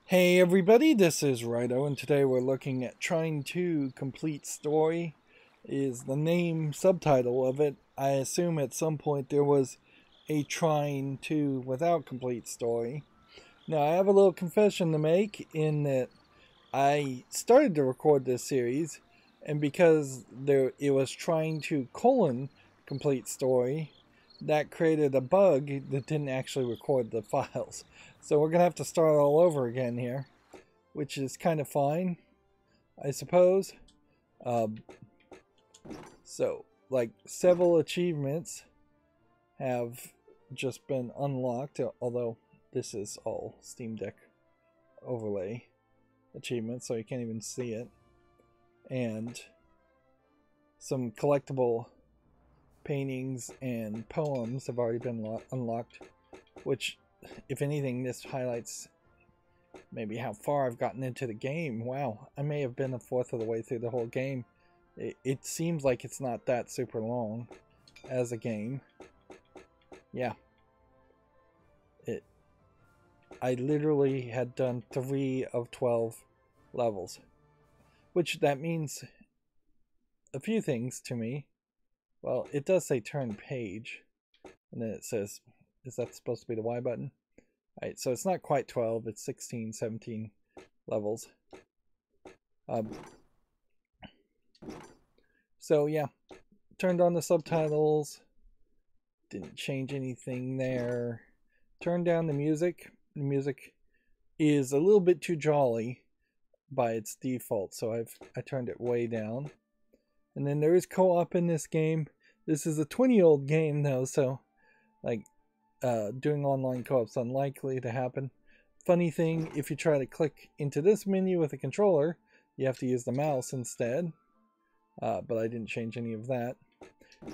Hey everybody, this is Rydo, and today we're looking at Trine 2 Complete Story is the name subtitle of it. I assume at some point there was a Trine 2 without Complete Story. Now I have a little confession to make in that I started to record this series, and because it was Trine 2 Complete Story, that created a bug that didn't actually record the files. So we're going to have to start all over again here, which is kind of fine, I suppose. So, like, several achievements have just been unlocked, although this is all Steam Deck overlay achievements, so you can't even see it. And some collectible paintings and poems have already been unlocked, which, if anything, this highlights maybe how far I've gotten into the game. Wow, I may have been a fourth of the way through the whole game. It seems like it's not that super long as a game. Yeah. I literally had done 3 of 12 levels, which that means a few things to me. Well, it does say turn page, and then it says, is that supposed to be the Y button? Alright, so it's not quite 12, it's 16, 17 levels. So yeah, turned on the subtitles, didn't change anything there. Turned down the music. The music is a little bit too jolly by its default, so I turned it way down. And then there is co-op in this game. This is a 20-year-old game though, so like doing online co-op's unlikely to happen. Funny thing, if you try to click into this menu with a controller, you have to use the mouse instead. But I didn't change any of that.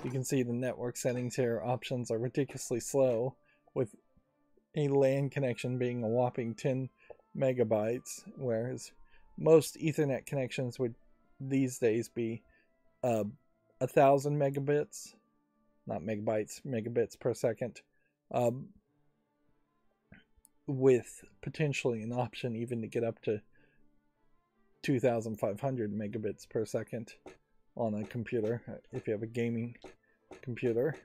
You can see the network settings here. Options are ridiculously slow, with a LAN connection being a whopping 10 megabytes, whereas most Ethernet connections would these days be 1,000 megabits, not megabytes, megabits per second, with potentially an option even to get up to 2,500 megabits per second on a computer, if you have a gaming computer.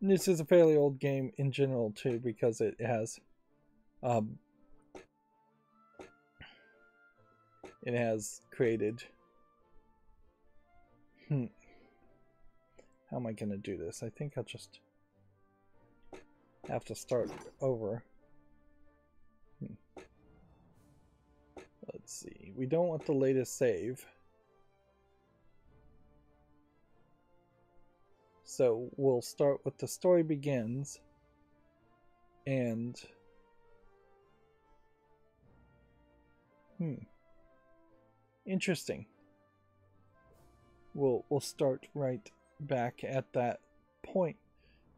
And this is a fairly old game in general too, because it has created how am I gonna do this? I think I'll just have to start over. Let's see, we don't want the latest save, so we'll start with the story begins, and interesting. We'll start right back at that point.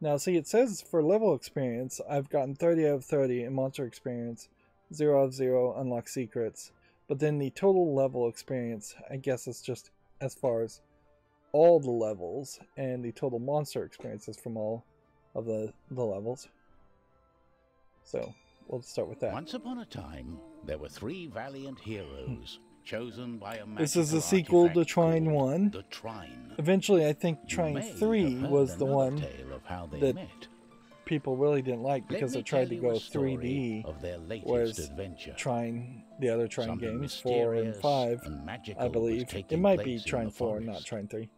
Now see, it says for level experience I've gotten 30 out of 30 in monster experience, 0 out of 0 unlock secrets, but then the total level experience, I guess, is just as far as all the levels, and the total monster experiences from all of the levels. So we'll start with that. Once upon a time, there were 3 valiant heroes chosen by a magical This is a sequel to Trine 1. The Trine. Eventually, I think Trine 3 was the one that people really didn't like because it tried to go 3D, whereas Trine, the other Trine games, 4 and 5, I believe, it might be Trine 4, not Trine 3,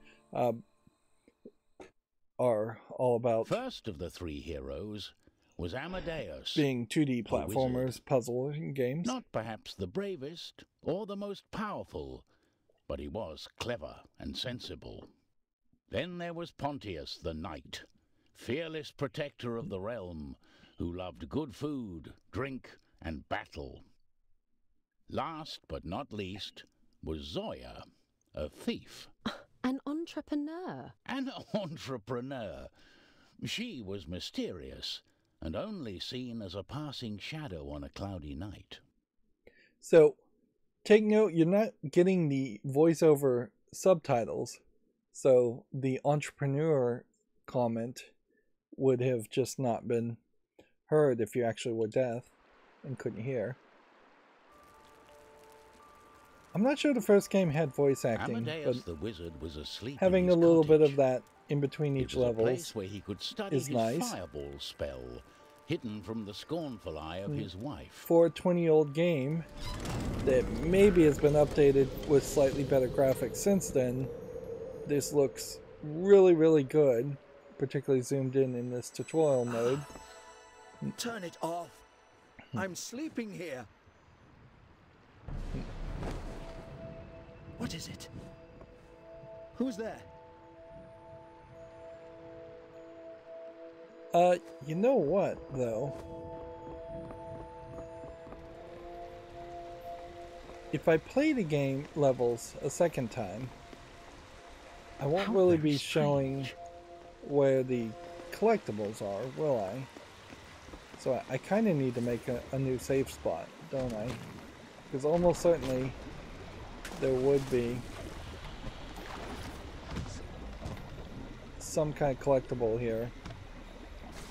are all about first of the 3 heroes was Amadeus, being 2D platformers, puzzle games. Not perhaps the bravest or the most powerful, but he was clever and sensible. Then there was Pontius the Knight, fearless protector of the realm, who loved good food, drink, and battle. Last but not least was Zoya, a thief. An entrepreneur. An entrepreneur. She was mysterious, and only seen as a passing shadow on a cloudy night. So, take note, you're not getting the voiceover subtitles, so the entrepreneur comment would have just not been heard if you actually were deaf and couldn't hear. I'm not sure the first game had voice acting, Amadeus but the Wizard was asleep having in his a little bit cottage. of that in between It each was a levels place where he could study is his nice. fireball spell, hidden from the scornful eye of his wife. For a 20-year-old game that maybe has been updated with slightly better graphics since then, this looks really, really good, particularly zoomed in this tutorial mode. Turn it off. I'm sleeping here. What is it? Who's there? You know what, though? If I play the game levels a second time, I won't really be showing where the collectibles are, will I? So I kind of need to make a new save spot, don't I? Because almost certainly there would be some kind of collectible here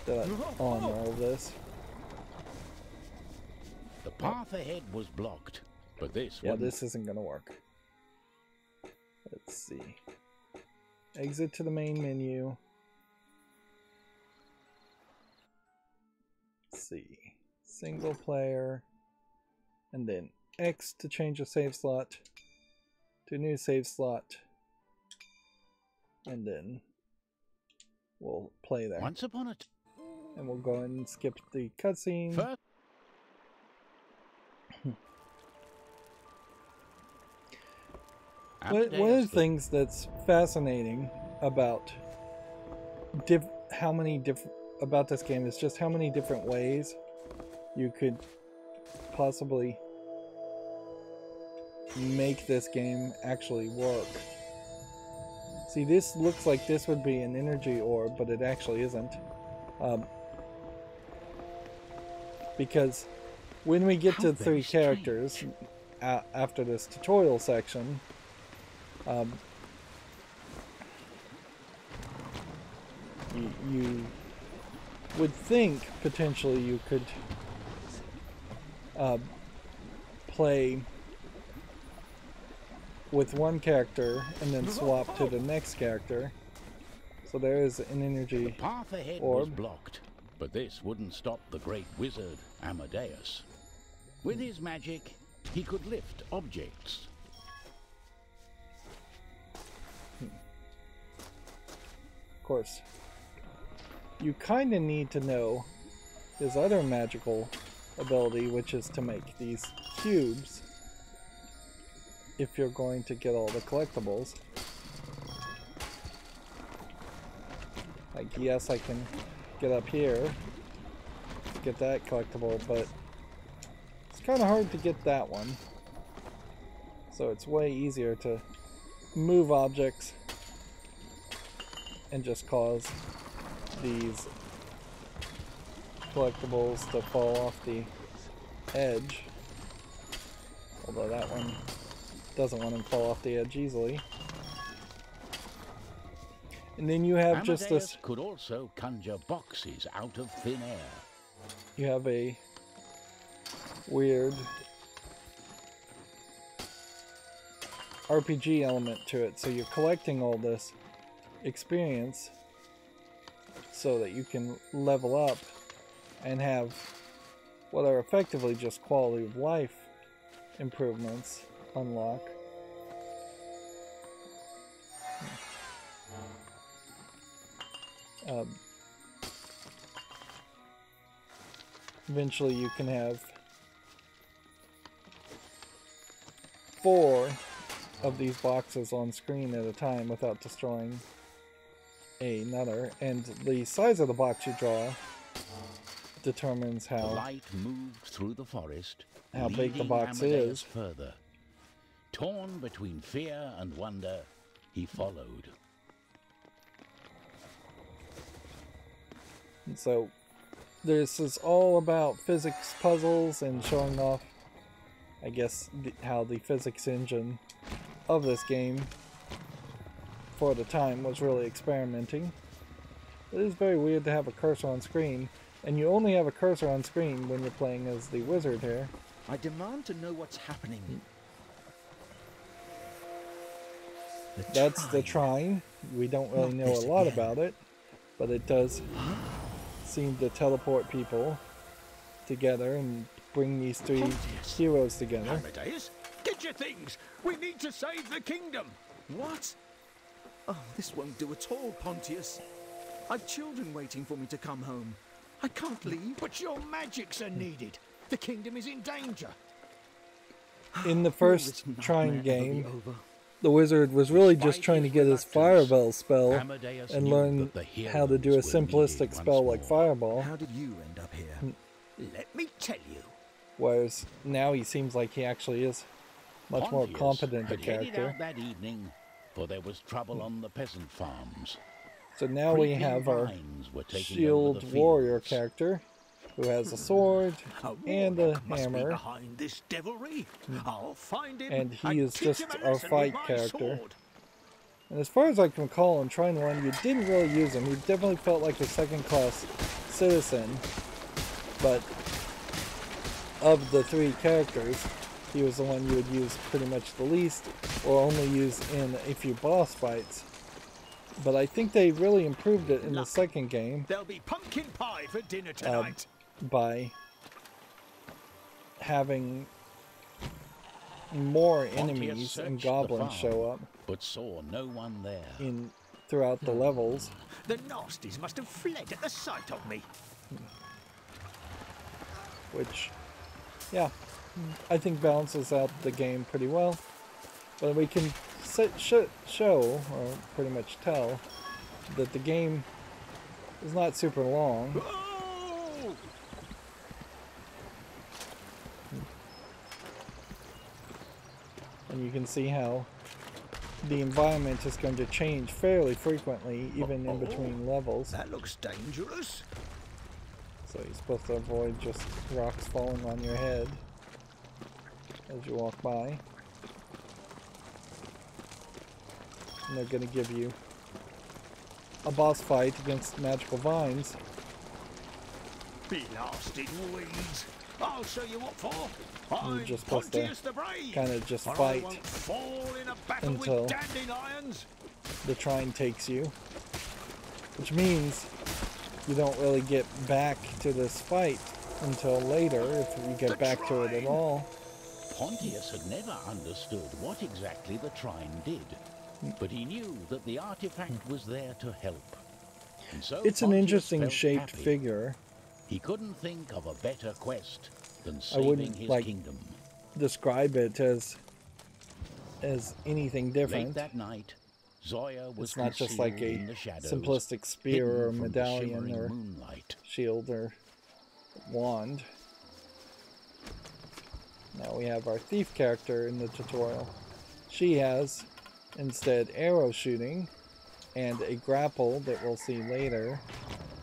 that on all this. The path ahead was blocked, but this Yeah, wouldn't. this isn't gonna work. Let's see. Exit to the main menu. Let's see. Single player. And then X to change a save slot to new save slot. And then we'll play there. Once upon a And we'll go and skip the cutscene. first, One of the things that's fascinating about how many different about this game is just how many different ways you could possibly make this game actually work. See, this looks like this would be an energy orb, but it actually isn't. Because when we get to 3 characters after this tutorial section, you would think potentially you could play with one character and then swap to the next character. So there is an energy path ahead orb. was blocked, but this wouldn't stop the great wizard Amadeus. With his magic, he could lift objects. Of course, you kind of need to know his other magical ability, which is to make these cubes if you're going to get all the collectibles. Like, yes, I can get up here to get that collectible, but it's kind of hard to get that one. So it's way easier to move objects and just cause these collectibles to fall off the edge. Although that one doesn't want to fall off the edge easily. And then you have Amadeus just this. could also conjure boxes out of thin air. You have a weird RPG element to it, so you're collecting all this experience so that you can level up and have what are effectively just quality of life improvements unlock. Eventually you can have 4 of these boxes on screen at a time without destroying another, and the size of the box you draw determines The how light moved through the forest, how big the leading box Amadeus is. further. Torn between fear and wonder, he followed. And so this is all about physics puzzles and showing off, I guess, how the physics engine of this game for the time was really experimenting. It is very weird to have a cursor on screen, and you only have a cursor on screen when you're playing as the wizard here. I demand to know what's happening. That's the Trine. We don't really know a lot about it, but it does seem to teleport people together and bring these three heroes together. Amadeus, get your things. We need to save the kingdom. What? Oh, this won't do at all, Pontius. I've children waiting for me to come home. I can't leave. But your magics are needed. The kingdom is in danger. In the first Trine game, the wizard was really just trying to get his fireball spell and learn how to do a simplistic spell like fireball. How did you end up here? Let me tell you. Whereas now he seems like he actually is much more competent a character. Out that evening, for there was trouble on the peasant farms. So now we have our shield warrior character, who has a sword and a hammer, Behind this devilry. I'll find him and he is just teach him a our lesson fight with my character. sword. And as far as I can recall in Trine 1, you didn't really use him. He definitely felt like a second-class citizen, but of the three characters, he was the one you would use pretty much the least, or only use in a few boss fights. But I think they really improved it in the second game. There'll be pumpkin pie for dinner tonight. By having more enemies and goblins show up, but saw no one there. Throughout the levels. The nasties must have fled at the sight of me. Which, yeah, I think balances out the game pretty well. But we can show, or pretty much tell, that the game is not super long. Oh! And you can see how the environment is going to change fairly frequently, even in between levels. That looks dangerous. So you're supposed to avoid just rocks falling on your head as you walk by. And they're going to give you a boss fight against magical vines. Blasted weeds. I'll show you what for. You're I'm just supposed to Pontius the Brave. kind of just Or I fight won't fall in a battle until with dandelions. the Trine takes you. Which means you don't really get back to this fight until later, if you get back to it at all. Pontius had never understood what exactly the Trine did, but he knew that the artifact was there to help. And so It's an Pontius interesting felt shaped happy. figure. He couldn't think of a better quest than I saving wouldn't his like kingdom. describe it as anything Late different. that night, Zoya was It's not just like a in the shadows, simplistic spear or hidden from the medallion shimmering or moonlight. shield or wand. Now we have our thief character in the tutorial. She has instead arrow shooting and a grapple that we'll see later,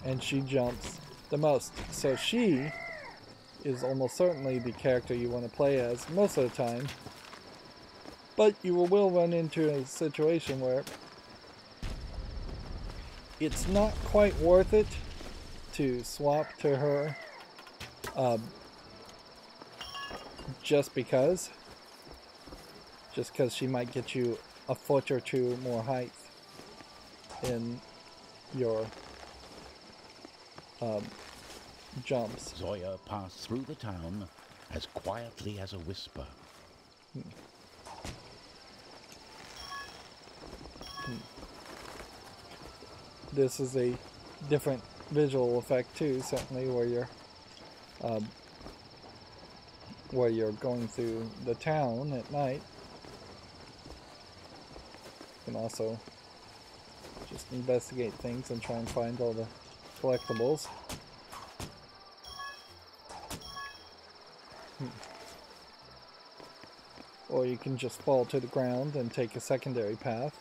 and she jumps the most. So she is almost certainly the character you want to play as most of the time, but you will run into a situation where it's not quite worth it to swap to her just because she might get you a foot or two more height in your jumps. Zoya passed through the town as quietly as a whisper. This is a different visual effect too, certainly, where you're going through the town at night. You can also just investigate things and try and find all the collectibles. Or you can just fall to the ground and take a secondary path,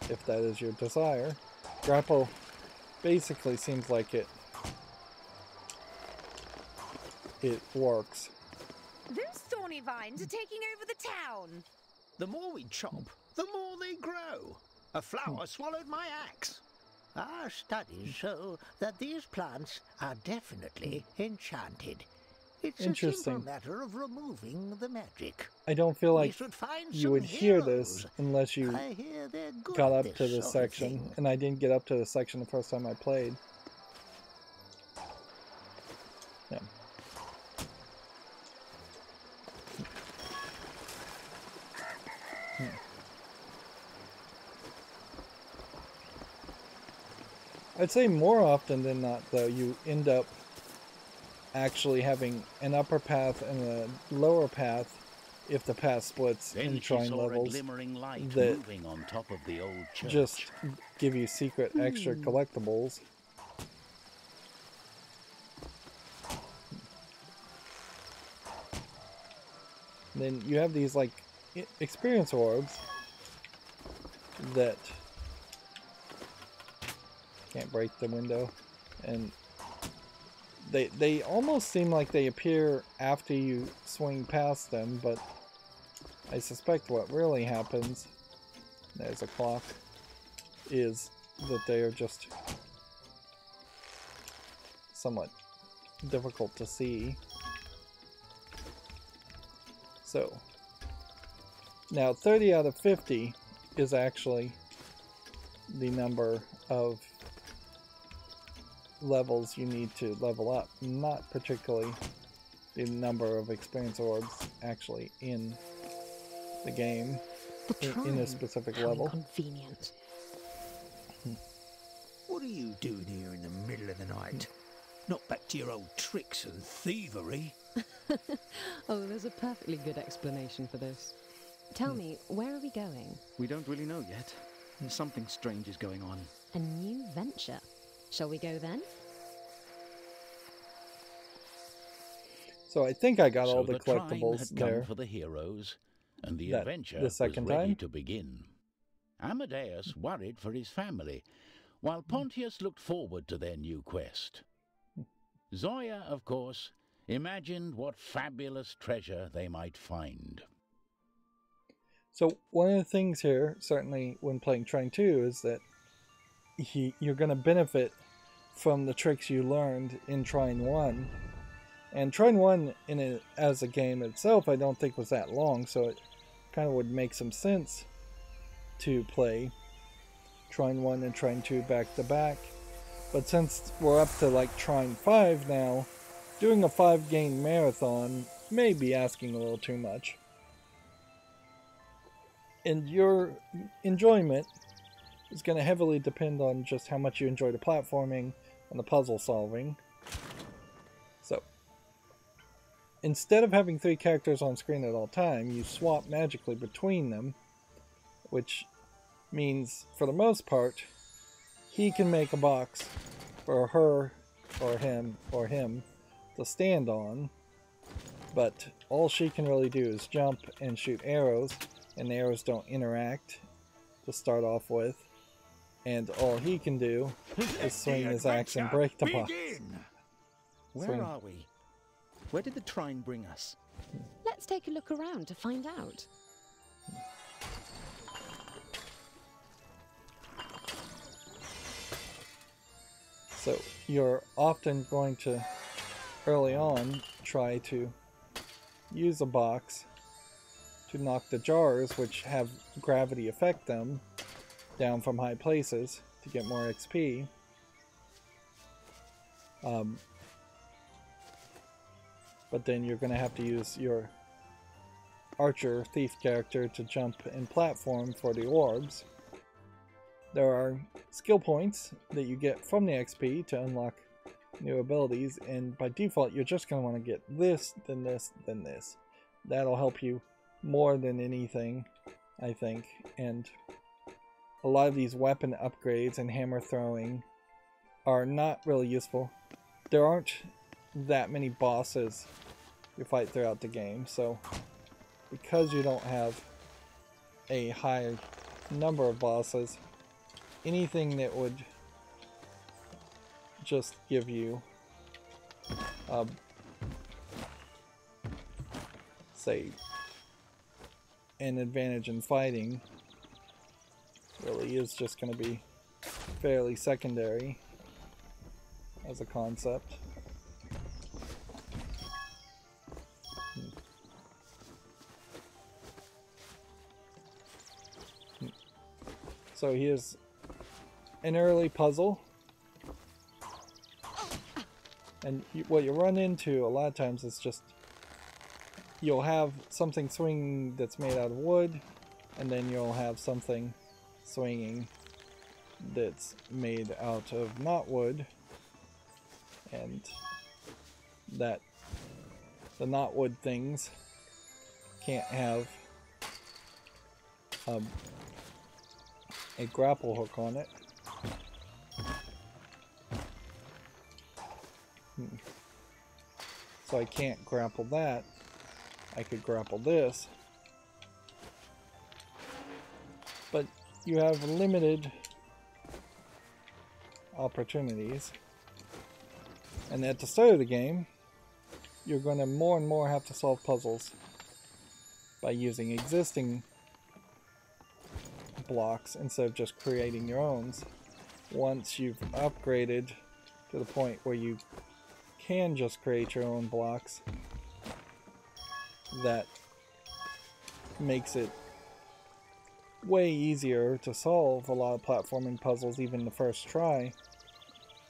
if that is your desire. Grapple basically seems like it works. Those thorny vines are taking over the town. The more we chop, the more they grow. A flower swallowed my axe. Our studies show that these plants are definitely enchanted. It's Interesting. a simple matter of removing the magic. I don't feel like should find you some would hear heroes. this unless you I hear they're good got at up to this sort of section, thing. and I didn't get up to the section the first time I played. Yeah. I'd say more often than not, though, you end up actually having an upper path and a lower path if the path splits Then in she Trine saw a levels glimmering light that moving on top of the old church. just give you secret extra collectibles. Then you have these like experience orbs that can't break the window, and they almost seem like they appear after you swing past them, but I suspect what really happens, there's a clock, is that they are just somewhat difficult to see. So, now 30 out of 50 is actually the number of levels you need to level up, not particularly the number of experience orbs actually in the game, in a specific level. Convenient. What are you doing here in the middle of the night? Not back to your old tricks and thievery. Oh, there's a perfectly good explanation for this. Tell me, where are we going? We don't really know yet. Something strange is going on. A new venture. Shall we go then? So I think I got So all the Trine collectibles had there. come for the heroes, and the That- adventure the second was ready time? to begin. Amadeus worried for his family, while Pontius looked forward to their new quest. Zoya, of course, imagined what fabulous treasure they might find. So one of the things here, certainly when playing Trine 2, is that you're going to benefit from the tricks you learned in Trine 1. And Trine 1, as a game itself, I don't think was that long, so it kind of would make some sense to play Trine 1 and Trine 2 back to back. But since we're up to like Trine 5 now, doing a 5-game marathon may be asking a little too much. And your enjoyment is going to heavily depend on just how much you enjoy the platforming and the puzzle solving. So, instead of having 3 characters on screen at all time, you swap magically between them, which means, for the most part, he can make a box for her or him to stand on, but all she can really do is jump and shoot arrows, and the arrows don't interact to start off with, and all he can do is swing his axe and break the box. Where are we? Where did the Trine bring us? Let's take a look around to find out. So you're often going to, early on, try to use a box to knock the jars, which have gravity affect them, down from high places to get more XP. But then you're going to have to use your archer thief character to jump and platform for the orbs. There are skill points that you get from the XP to unlock new abilities, and by default you're just going to want to get this, then this, then this. That'll help you more than anything, I think. And a lot of these weapon upgrades and hammer throwing are not really useful. There aren't that many bosses you fight throughout the game, so because you don't have a high number of bosses, anything that would just give you say an advantage in fighting really is just going to be fairly secondary as a concept. So here's an early puzzle. And what you run into a lot of times is just you'll have something swinging that's made out of wood, and then you'll have something swinging that's made out of not wood, and that the not wood things can't have a grapple hook on it. So I can't grapple that. I could grapple this. But you have limited opportunities. And at the start of the game, you're going to more and more have to solve puzzles by using existing blocks instead of just creating your own. Once you've upgraded to the point where you can just create your own blocks, that makes it way easier to solve a lot of platforming puzzles even the first try.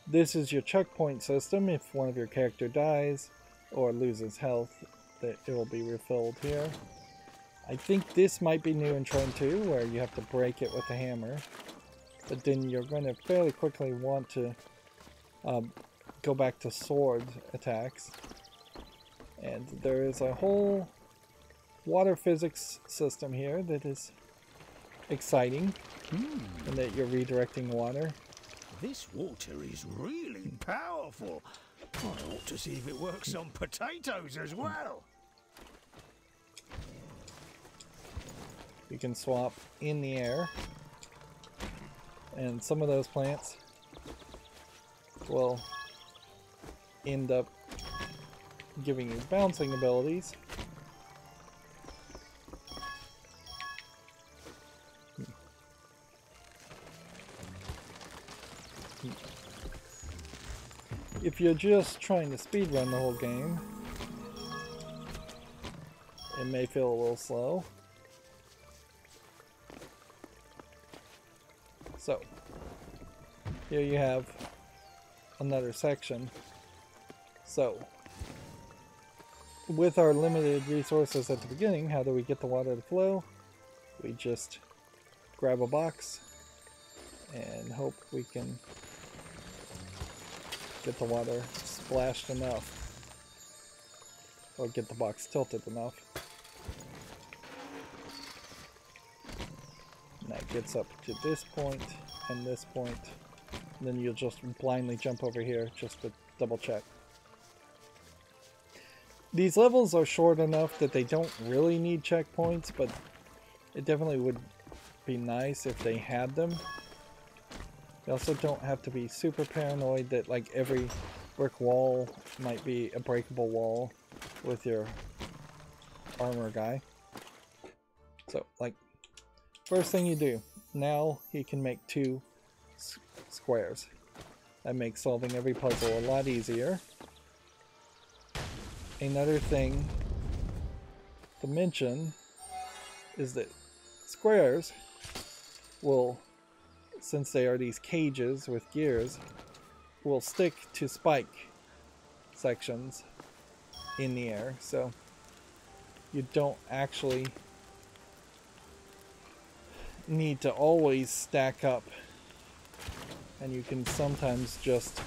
This is your checkpoint system. If one of your character dies or loses health, that it will be refilled here. I think this might be new in Trine 2, where you have to break it with a hammer, but then you're going to fairly quickly want to go back to sword attacks. And there is a whole water physics system here that is exciting, and that you're redirecting water. This water is really powerful. I ought to see if it works on potatoes as well. You can swap in the air, and some of those plants will end up giving you bouncing abilities. If you're just trying to speedrun the whole game, it may feel a little slow. So, here you have another section. So, with our limited resources at the beginning, how do we get the water to flow? We just grab a box and hope we can get the water splashed enough, or get the box tilted enough. And that gets up to this point and this point. And then you'll just blindly jump over here just to double check. These levels are short enough that they don't really need checkpoints, but it definitely would be nice if they had them. You also don't have to be super paranoid that like every brick wall might be a breakable wall with your armor guy. So like, first thing you do, now he can make 2 squares. That makes solving every puzzle a lot easier. Another thing to mention is that squares will, since they are these cages with gears, will stick to spike sections in the air, so you don't actually need to always stack up, and you can sometimes just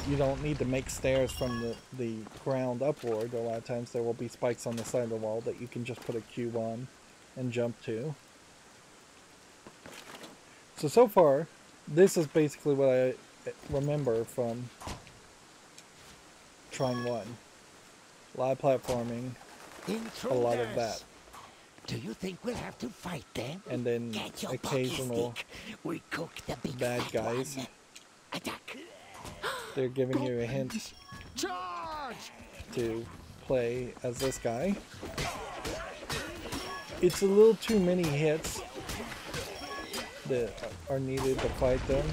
you don't need to make stairs from the ground upward. A lot of times there will be spikes on the side of the wall that you can just put a cube on and jump to. So far, this is basically what I remember from Trine 1. A lot of platforming, a lot of that. Do you think we'll have to fight them? And then occasional We cook the big bad fat guys. one. Attack! They're giving you a hint Charge! to play as this guy. It's a little too many hits that are needed to fight them.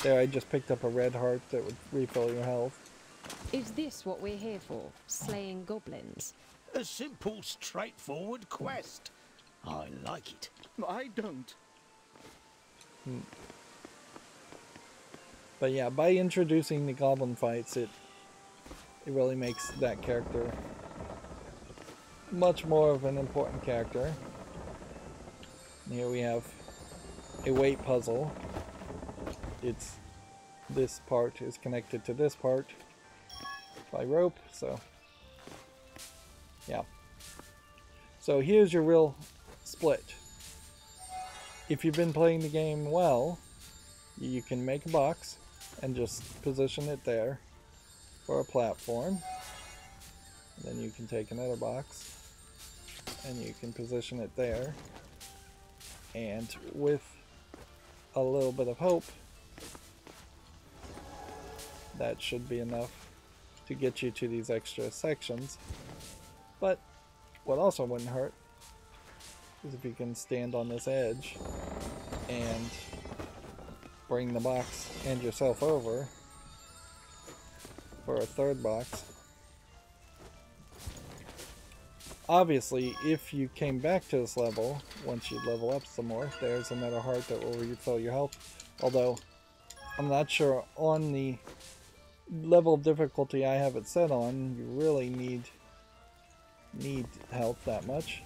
There, I just picked up a red heart that would refill your health. Is this what we're here for? Slaying goblins? A simple, straightforward quest. I like it. I don't. But yeah, by introducing the goblin fights, it really makes that character much more of an important character. And here we have a weight puzzle. This part is connected to this part by rope, so yeah. So here's your real split. If you've been playing the game well, you can make a box and just position it there for a platform. And then you can take another box and you can position it there. And with a little bit of hope, that should be enough to get you to these extra sections. But what also wouldn't hurt is if you can stand on this edge and bring the box and yourself over for a third box. Obviously, if you came back to this level, once you level up some more, there's another heart that will refill your health. Although, I'm not sure on the level of difficulty I have it set on, you really need health that much.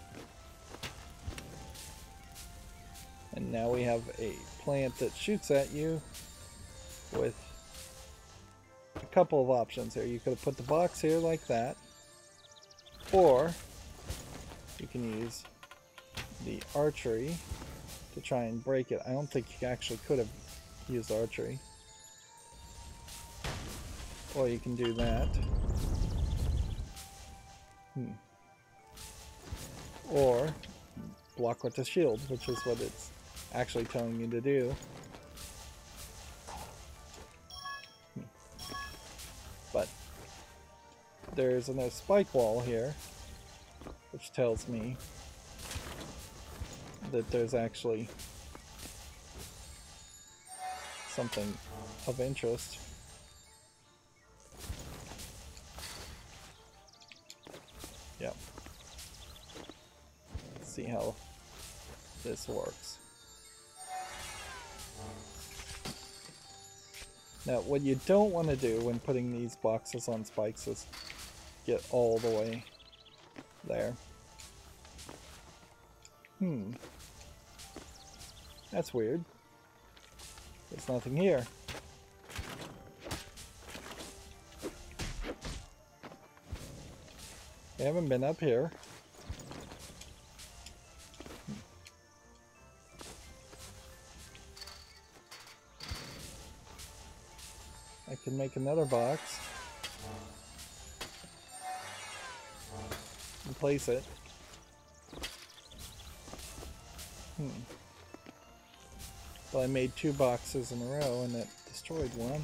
And now we have a plant that shoots at you with a couple of options here. You could have put the box here like that, or you can use the archery to try and break it. I don't think you actually could have used archery. Or you can do that. Or block with the shield, which is what it's actually telling you to do. But there's another spike wall here, which tells me that there's actually something of interest. Yep. Let's see how this works. Now, what you don't want to do when putting these boxes on spikes is get all the way there. That's weird. There's nothing here. I haven't been up here. I can make another box and place it. Well, I made 2 boxes in a row and it destroyed one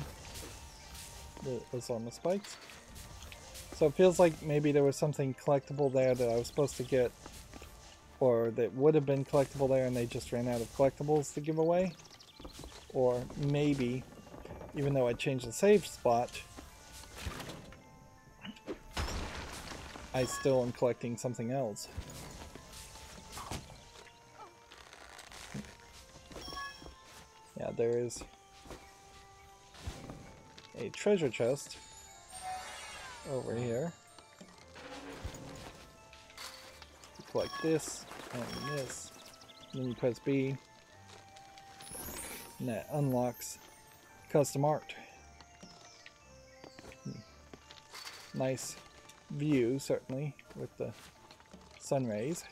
that was on the spikes. So it feels like maybe there was something collectible there that I was supposed to get, or that would have been collectible there and they just ran out of collectibles to give away. Or maybe, even though I changed the save spot, I still am collecting something else. Yeah, there is a treasure chest over here. You collect this and this, and then you press B, and that unlocks custom art. Nice view, certainly, with the sun rays.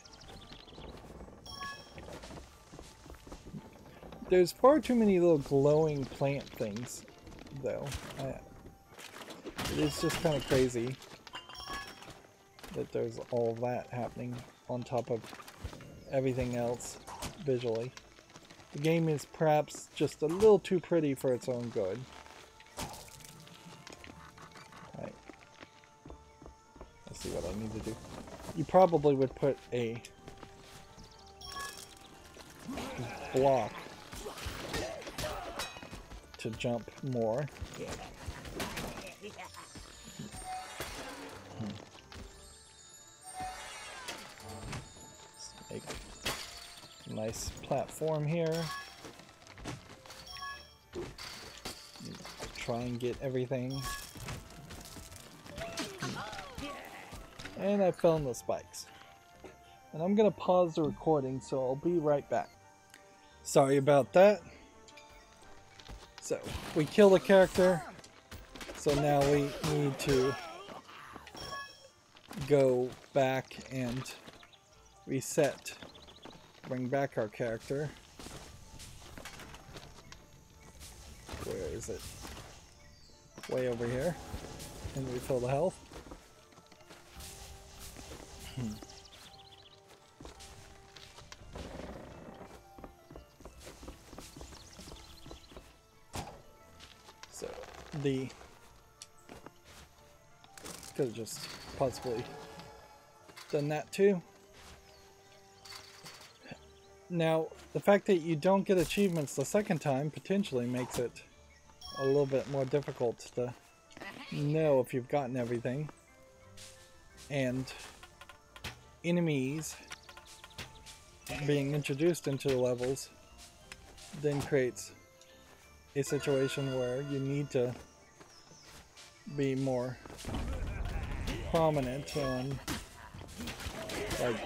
There's far too many little glowing plant things, though. It is just kind of crazy that there's all of that happening on top of everything else visually. The game is perhaps just a little too pretty for its own good. Right. Let's see what I need to do. You probably would put a block to jump more. Let's make a nice platform here. Try and get everything. And I fell in the spikes. And I'm gonna pause the recording, so I'll be right back. Sorry about that. So, we kill the character. So now we need to go back and reset. Bring back our character. Where is it? Way over here. And refill the health. So, could have just possibly done that too. Now, the fact that you don't get achievements the second time potentially makes it a little bit more difficult to know if you've gotten everything. And enemies being introduced into the levels then creates a situation where you need to be more prominent on like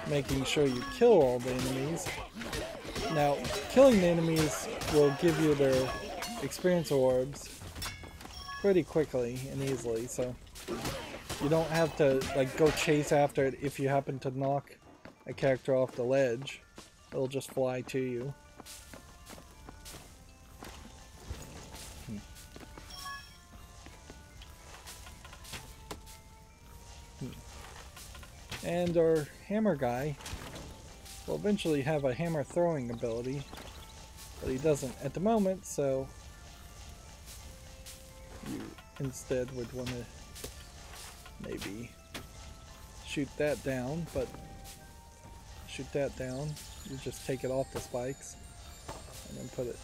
making sure you kill all the enemies. Now, killing the enemies will give you their experience orbs pretty quickly and easily, so you don't have to like go chase after it. If you happen to knock a character off the ledge, it'll just fly to you. And our hammer guy will eventually have a hammer throwing ability, but he doesn't at the moment, so you instead would want to maybe shoot that down, but shoot that down, you just take it off the spikes and then put it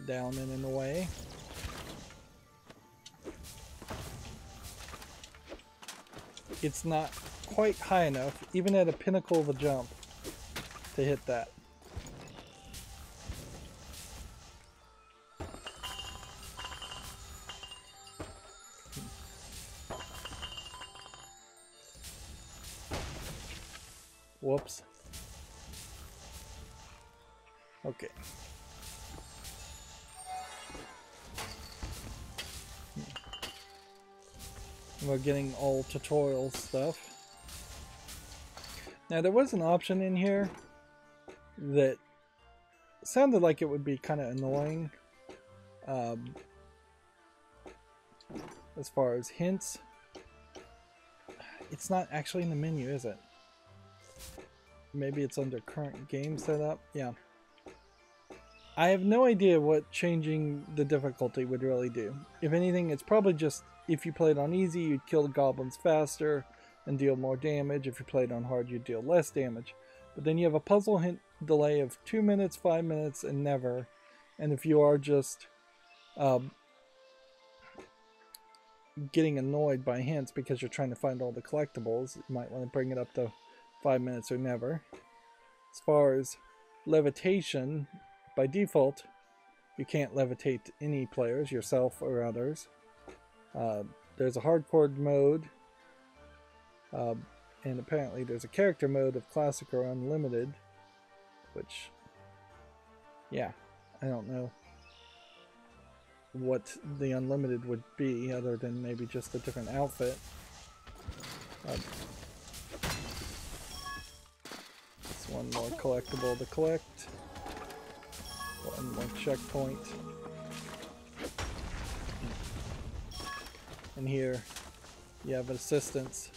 down and in the way. It's not quite high enough, even at a pinnacle of a jump, to hit that. Whoops. Okay. We're getting all tutorial stuff. Now there was an option in here that sounded like it would be kind of annoying as far as hints. It's not actually in the menu, is it? Maybe it's under current game setup. Yeah. I have no idea what changing the difficulty would really do. If anything, it's probably just if you played on easy, you'd kill the goblins faster and deal more damage. If you played on hard, you'd deal less damage. But then you have a puzzle hint delay of 2 minutes, 5 minutes, and never. And if you are just getting annoyed by hints because you're trying to find all the collectibles, you might want to bring it up to 5 minutes or never. As far as levitation, by default, you can't levitate any players, yourself or others. There's a hardcore mode, and apparently there's a character mode of classic or unlimited, which, yeah, I don't know what the unlimited would be other than maybe just a different outfit. It's one more collectible to collect, one more checkpoint. And here you have assistance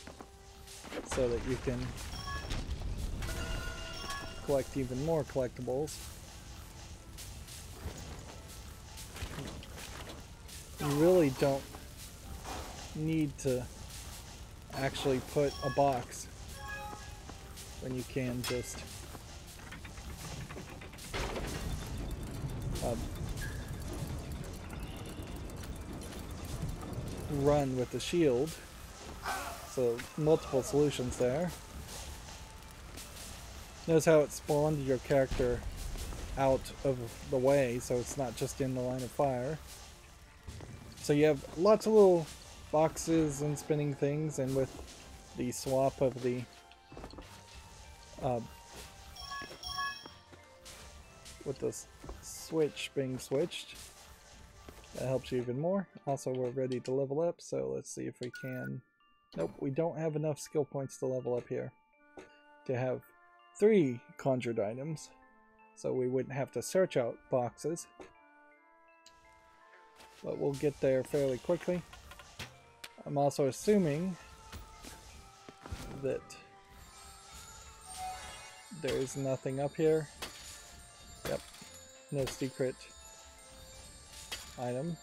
so that you can collect even more collectibles. You really don't need to actually put a box when you can just run with the shield. So multiple solutions there. Notice how it spawned your character out of the way, so it's not just in the line of fire. So you have lots of little boxes and spinning things, and with the swap of the with the switch being switched, that helps you even more. Also, we're ready to level up, so let's see if we can. Nope, we don't have enough skill points to level up here to have 3 conjured items, so we wouldn't have to search out boxes, but we'll get there fairly quickly. I'm also assuming that there's nothing up here. Yep, no secret item.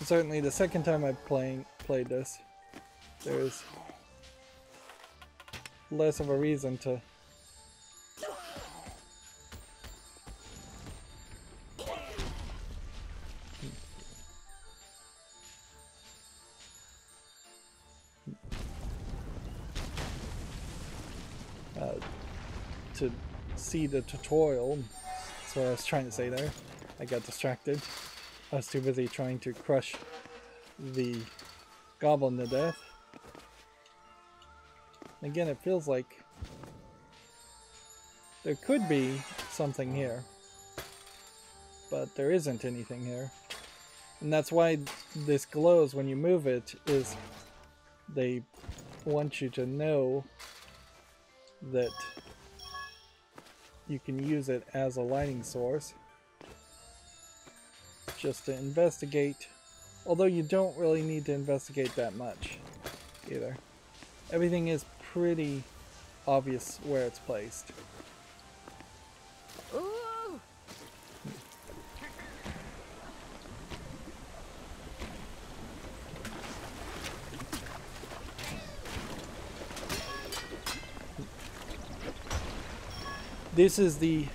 Certainly the second time I played this, there's less of a reason to to see the tutorial. That's what I was trying to say there. I got distracted. I was too busy trying to crush the goblin to death. Again, it feels like there could be something here, but there isn't anything here. And that's why this glows when you move it, is they want you to know that you can use it as a lighting source just to investigate, although you don't really need to investigate that much either. Everything is pretty obvious where it's placed. Ooh. This is the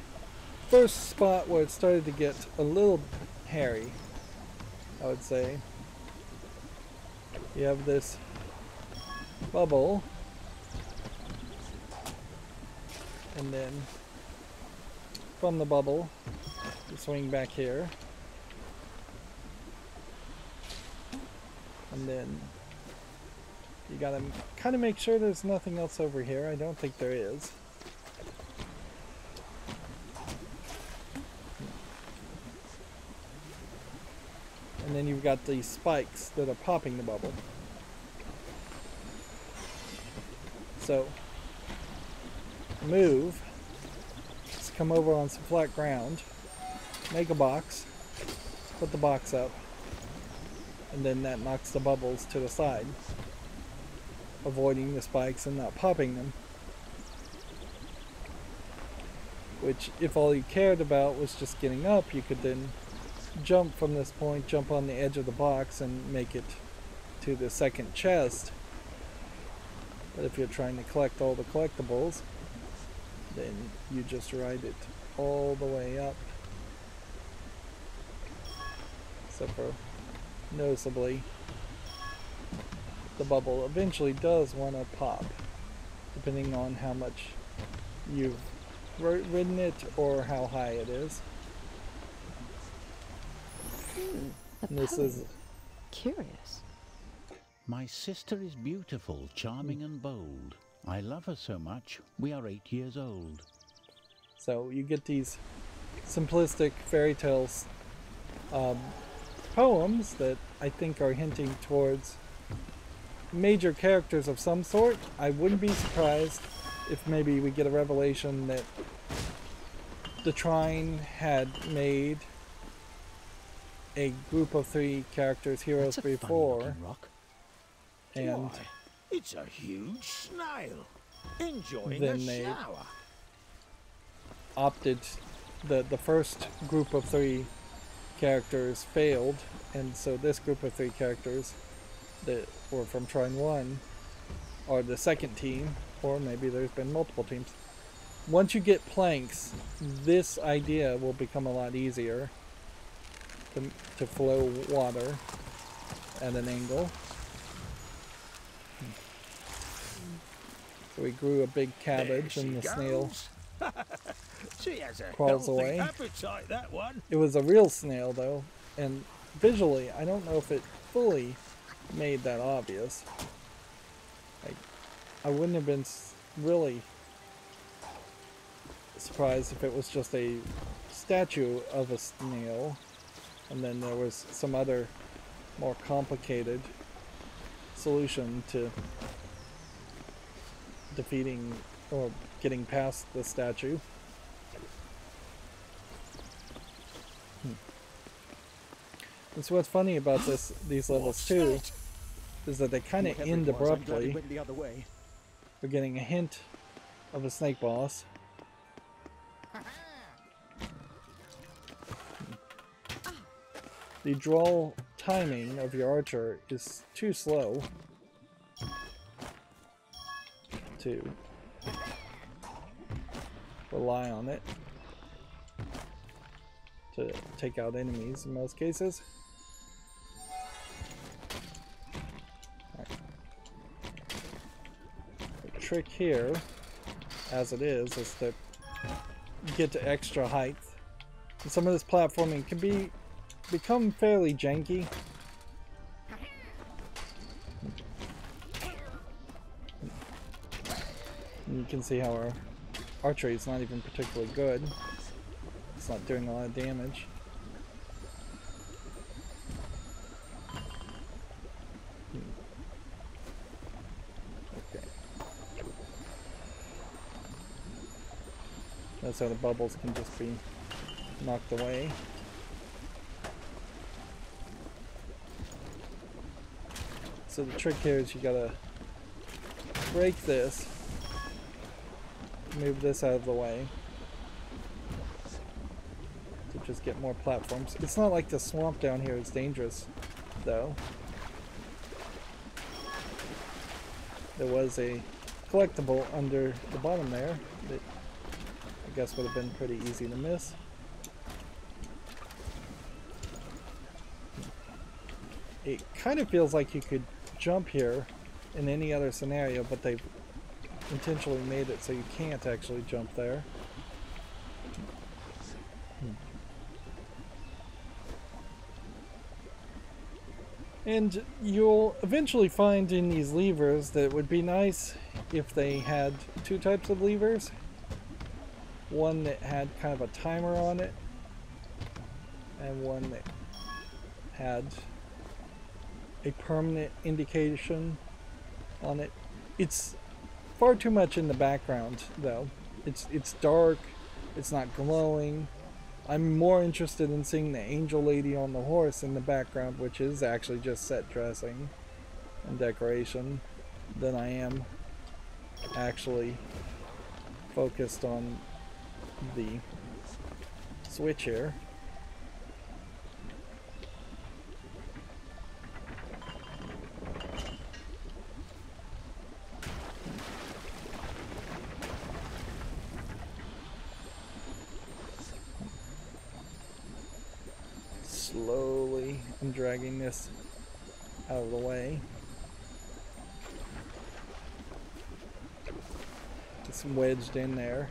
first spot where it started to get a little hairy, I would say. You have this bubble, and then from the bubble you swing back here, and then you gotta kind of make sure there's nothing else over here. I don't think there is. And then you've got these spikes that are popping the bubble. So, move, just come over on some flat ground, make a box, put the box up, and then that knocks the bubbles to the side, avoiding the spikes and not popping them. Which, if all you cared about was just getting up, you could then jump from this point, jump on the edge of the box and make it to the second chest. But if you're trying to collect all the collectibles, then you just ride it all the way up. Except for, noticeably, the bubble eventually does want to pop, depending on how much you've ridden it or how high it is. A This poem. is Curious. My sister is beautiful, charming and bold. I love her so much. We are 8 years old. so you get these simplistic fairy tales poems that I think are hinting towards major characters of some sort. I wouldn't be surprised if maybe we get a revelation that the Trine had made a group of 3 characters, heroes That's a before, funny-looking rock. and Why, it's a huge snail enjoying Then a they- shower. opted, the first group of 3 characters failed, and so this group of 3 characters that were from Trine 1 are the second team, or maybe there's been multiple teams. Once you get planks, this idea will become a lot easier. to flow water at an angle. So we grew a big cabbage and the snail She has a crawls healthy away. appetite, that one. It was a real snail though, and visually I don't know if it fully made that obvious. Like, I wouldn't have been really surprised if it was just a statue of a snail and then there was some other more complicated solution to defeating or getting past the statue. And so what's funny about these levels too is that they kind of end abruptly. We're getting a hint of a snake boss. The draw timing of your archer is too slow to rely on it to take out enemies in most cases. Right. The trick here, as it is that you get to extra height. And some of this platforming can become fairly janky. And you can see how our archery is not even particularly good. It's not doing a lot of damage. Okay. That's how the bubbles can just be knocked away. So the trick here is you gotta break this, move this out of the way to just get more platforms. It's not like the swamp down here is dangerous though. There was a collectible under the bottom there that I guess would have been pretty easy to miss. It kind of feels like you could jump here in any other scenario, but they've intentionally made it so you can't actually jump there. And you'll eventually find in these levers that it would be nice if they had two types of levers. One that had kind of a timer on it, and one that had a permanent indication on it. It's far too much in the background though. It's dark, it's not glowing. I'm more interested in seeing the angel lady on the horse in the background, which is actually just set dressing and decoration, than I am actually focused on the switch here. Slowly, I'm dragging this out of the way. It's wedged in there.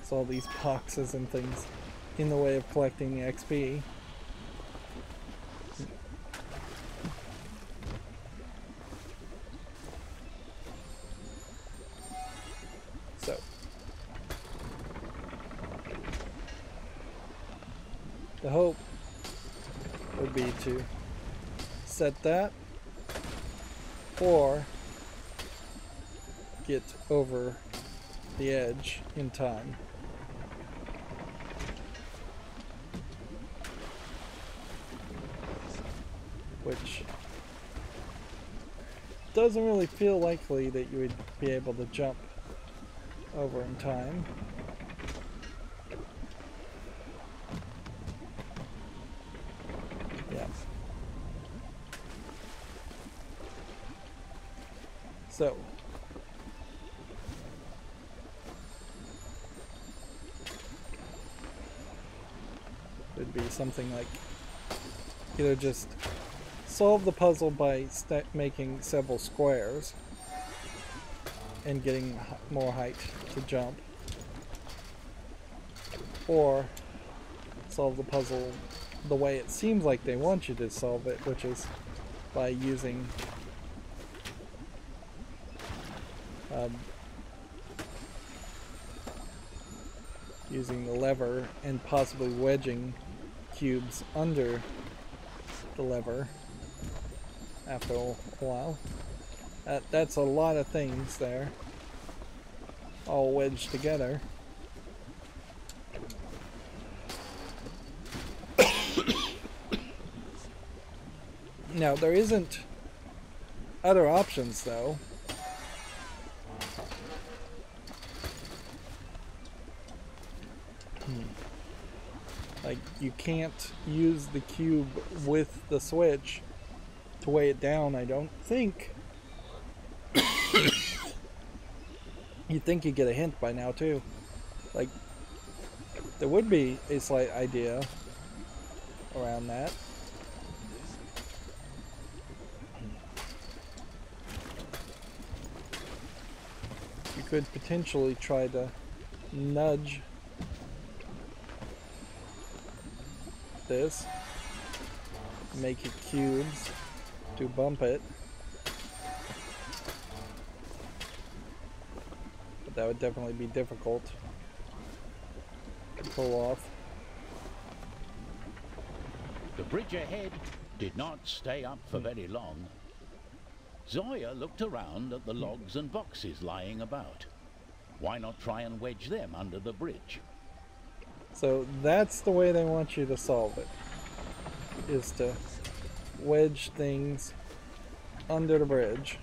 It's all these boxes and things in the way of collecting the XP. So, the hope would be to set that or get over the edge in time. Which doesn't really feel likely that you would be able to jump over in time. Yeah. So it'd be something like either just solve the puzzle by making several squares and getting more height to jump, or solve the puzzle the way it seems like they want you to solve it, which is by using using the lever and possibly wedging cubes under the lever after a while. That's a lot of things there, all wedged together. Now, there isn't other options, though. Like, you can't use the cube with the switch to weigh it down, I don't think. You'd think you'd get a hint by now, too. Like, there would be a slight idea around that. You could potentially try to nudge this, make it cubes to bump it, but that would definitely be difficult to pull off. The bridge ahead did not stay up for very long. Zoya looked around at the logs and boxes lying about. Why not try and wedge them under the bridge? So that's the way they want you to solve it, is to wedge things under the bridge.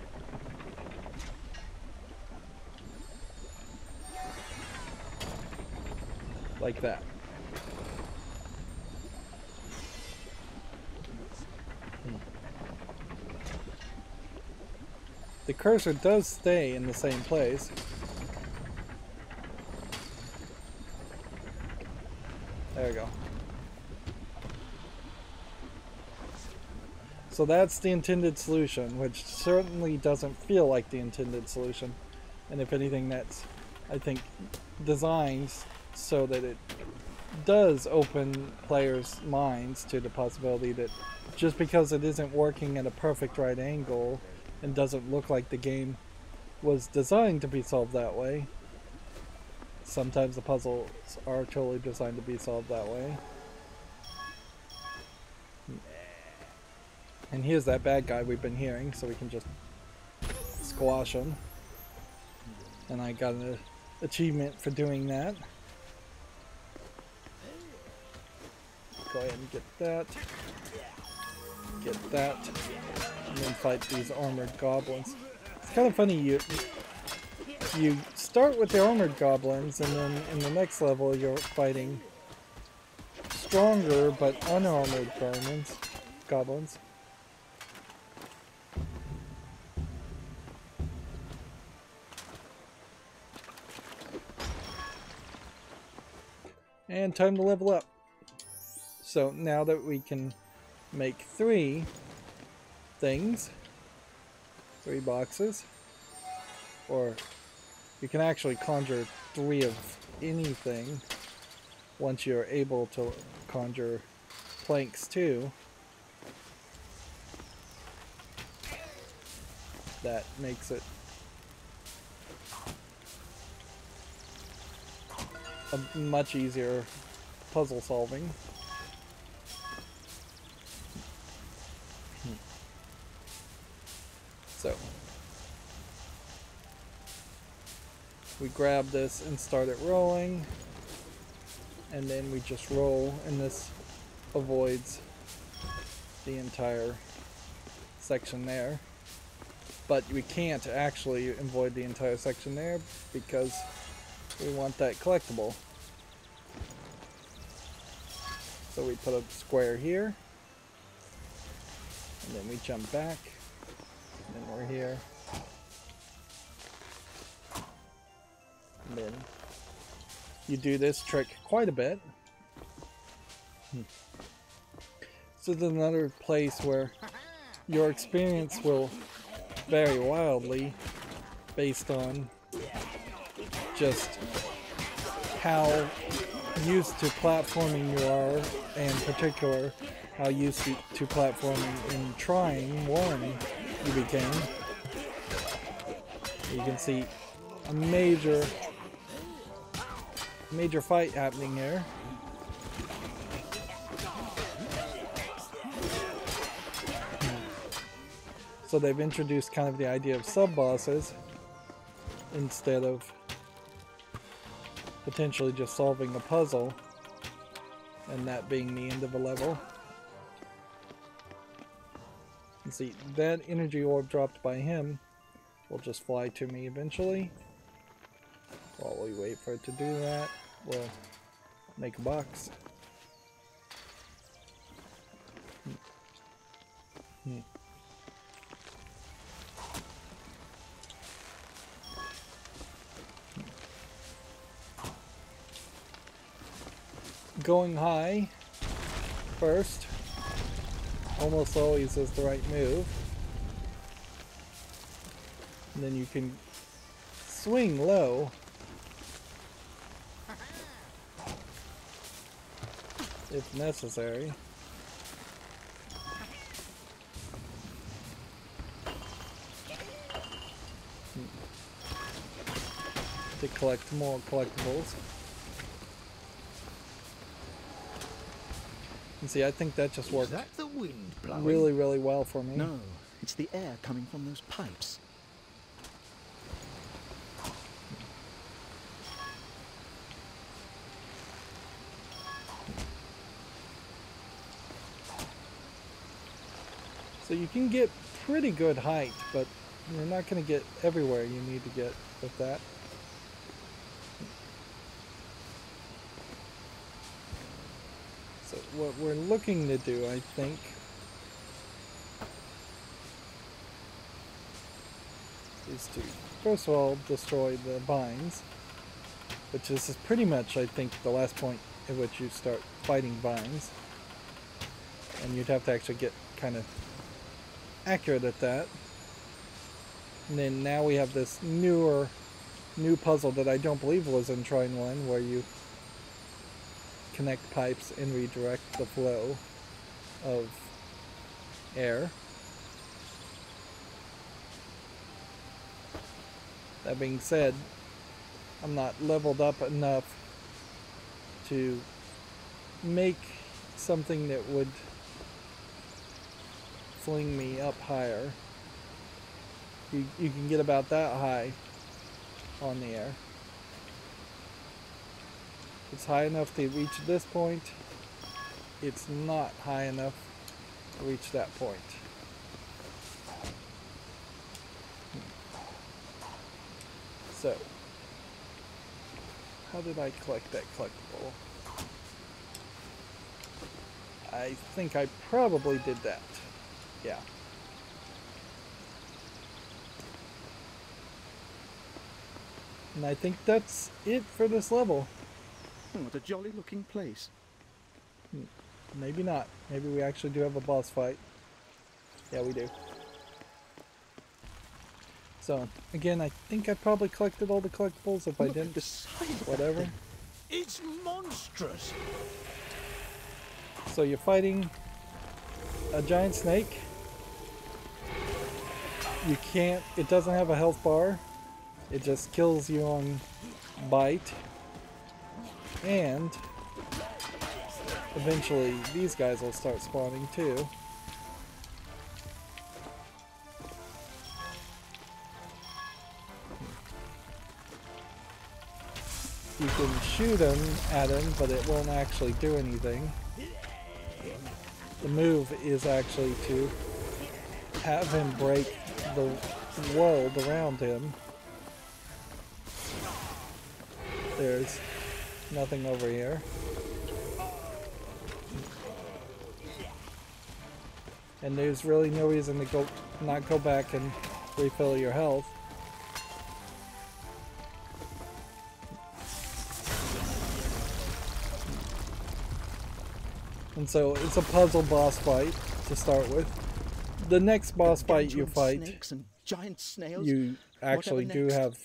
Like that. The cursor does stay in the same place. There we go. So that's the intended solution, which certainly doesn't feel like the intended solution. And if anything, that's, I think, designed so that it does open players' minds to the possibility that just because it isn't working at a perfect right angle and doesn't look like the game was designed to be solved that way, sometimes the puzzles are totally designed to be solved that way. And here's that bad guy we've been hearing, so we can just squash him. And I got an achievement for doing that. Go ahead and get that. Get that. And then fight these armored goblins. It's kind of funny, you start with the armored goblins, and then in the next level you're fighting stronger but unarmored goblins. And time to level up. So now that we can make 3 things, 3 boxes, or you can actually conjure 3 of anything once you're able to conjure planks too. That makes it a much easier puzzle solving. So we grab this and start it rolling, and then we just roll, and this avoids the entire section there. But we can't actually avoid the entire section there because we want that collectible. So we put a square here, and then we jump back, and then we're here, And then you do this trick quite a bit. So there's another place where your experience will vary wildly based on just how used to platforming you are, and in particular how used to platforming in Trine 1 you became. You can see a major fight happening here. So they've introduced kind of the idea of sub-bosses instead of potentially just solving a puzzle and that being the end of a level. You see, that energy orb dropped by him will just fly to me eventually. While we wait for it to do that, we'll make a box. Going high first almost always is the right move. And then you can swing low if necessary. To collect more collectibles. And see, I think that just worked Is that the wind blowing? really, really well for me. No, it's the air coming from those pipes. So you can get pretty good height, but you're not going to get everywhere you need to get with that. So what we're looking to do, I think, is to first of all destroy the vines, which is pretty much, I think, the last point at which you start fighting vines. And you'd have to actually get kind of accurate at that. And then now we have this new puzzle that I don't believe was in Trine 1, where you connect pipes and redirect the flow of air. That being said, I'm not leveled up enough to make something that would fling me up higher. You can get about that high on the air. It's high enough to reach this point. It's not high enough to reach that point. So, how did I collect that collectible? I think I probably did that. Yeah. And I think that's it for this level. Oh, what a jolly looking place. Maybe not. Maybe we actually do have a boss fight. Yeah, we do. So, again, I think I probably collected all the collectibles. If I didn't, whatever. It's monstrous. So you're fighting a giant snake. You can't, it doesn't have a health bar. It just kills you on bite. And eventually these guys will start spawning too. You can shoot them at him, but it won't actually do anything. The move is actually to have him break the world around him. There's nothing over here. And there's really no reason to not go back and refill your health. And so it's a puzzle boss fight to start with. The next boss fight you fight, snakes and giant snails. you actually do next? have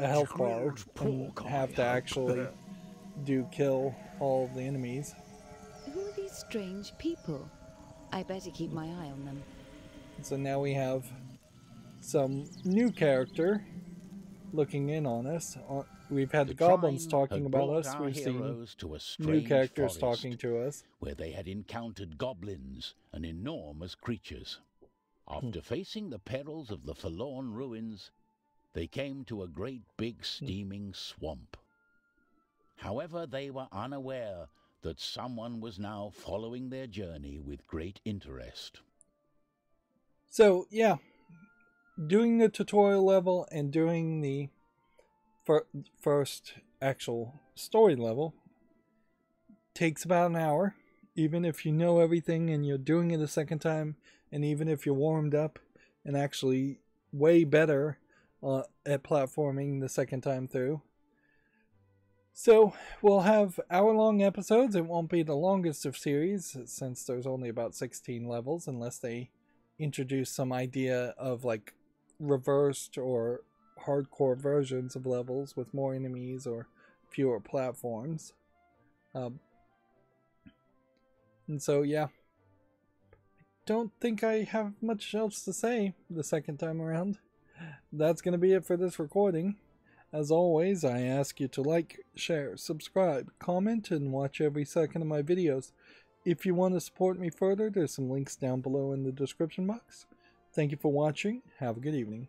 a health bar and have to actually kill all of the enemies. Who are these strange people? I better keep my eye on them. So now we have some new character looking in on us. We've had the goblins talking about us. We've seen new characters talking to us. Where they had encountered goblins and enormous creatures. After facing the perils of the forlorn ruins, they came to a great big steaming swamp. However, they were unaware that someone was now following their journey with great interest. So, yeah, doing the tutorial level and doing the first actual story level takes about an hour, even if you know everything and you're doing it a second time, and even if you're warmed up and actually way better at platforming the second time through. So we'll have hour-long episodes. It won't be the longest of series since there's only about 16 levels, unless they introduce some idea of like reversed or hardcore versions of levels with more enemies or fewer platforms. And so yeah, I don't think I have much else to say the second time around. That's going to be it for this recording. As always, I ask you to like, share, subscribe, comment, and watch every second of my videos. If you want to support me further, there's some links down below in the description box. Thank you for watching. Have a good evening.